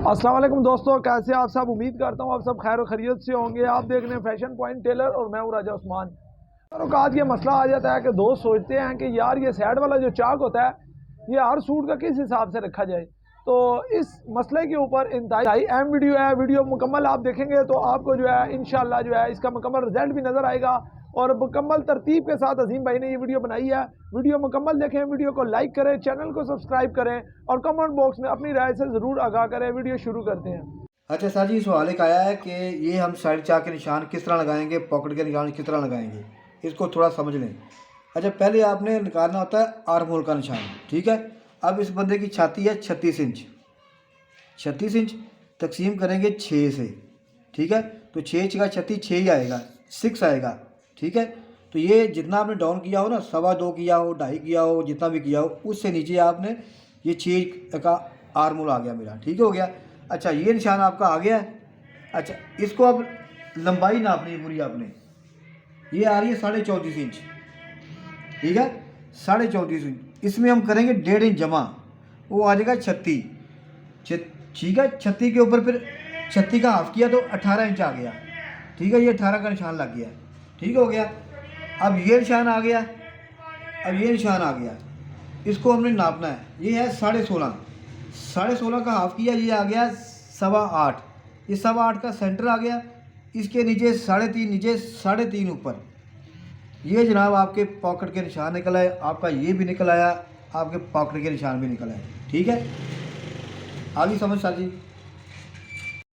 अस्सलाम वालेकुम दोस्तों, कैसे आप सब। उम्मीद करता हूँ आप सब खैर खैरियत से होंगे। आप देख रहे हैं फैशन पॉइंट टेलर और मैं हूँ राजा उस्मान। और आज ये मसला आ जाता है कि दोस्त सोचते हैं कि यार ये साइड वाला जो चाक होता है ये हर सूट का किस हिसाब से रखा जाए। तो इस मसले के ऊपर इंतहाई अहम वीडियो है। वीडियो मुकम्मल आप देखेंगे तो आपको जो है इंशाल्लाह जो है इसका मुकम्मल रिजल्ट भी नज़र आएगा और मुकम्मल तरतीब के साथ अजीम भाई ने ये वीडियो बनाई है। वीडियो मुकम्मल देखें, वीडियो को लाइक करें, चैनल को सब्सक्राइब करें और कमेंट बॉक्स में अपनी राय से ज़रूर आगाह करें। वीडियो शुरू करते हैं। अच्छा सर जी, सवाल एक आया है कि ये हम साइड चाक के निशान किस तरह लगाएंगे, पॉकेट के निशान किस तरह लगाएंगे, इसको थोड़ा समझ लें। अच्छा, पहले आपने निकालना होता है आर्म होल का निशान, ठीक है। अब इस बंदे की छाती है 36 इंच, 36 इंच तकसीम करेंगे 6 से, ठीक है। तो 6 का 36 6 ही आएगा, 6 आएगा, ठीक है। तो ये जितना आपने डाउन किया हो ना, 2.25 किया हो, 2.5 किया हो, जितना भी किया हो, उससे नीचे आपने ये 6 का आर्म होल आ गया मेरा, ठीक हो गया। अच्छा, ये निशान आपका आ गया है। अच्छा, इसको अब लंबाई नापनी है पूरी आपने। ये आ रही है 34.5 इंच, ठीक है, 34.5 इंच। इसमें हम करेंगे 1.5 इंच जमा, वो आ जाएगा 36, ठीक है। 36 के ऊपर फिर 36 का हाफ किया तो 18 इंच आ गया, ठीक है। ये 18 का निशान लग गया, ठीक हो गया। अब ये निशान आ गया, अब ये निशान आ गया, इसको हमने नापना है। ये है 16.5, 16.5 का हाफ किया, ये आ गया 8.25। ये 8.25 का सेंटर आ गया, इसके नीचे 3.5, नीचे 3.5 ऊपर। ये जनाब आपके पॉकेट के निशान निकल आए, आपका ये भी निकल आया, आपके पॉकेट के निशान भी निकल आए, ठीक है। आगे समझ सर जी।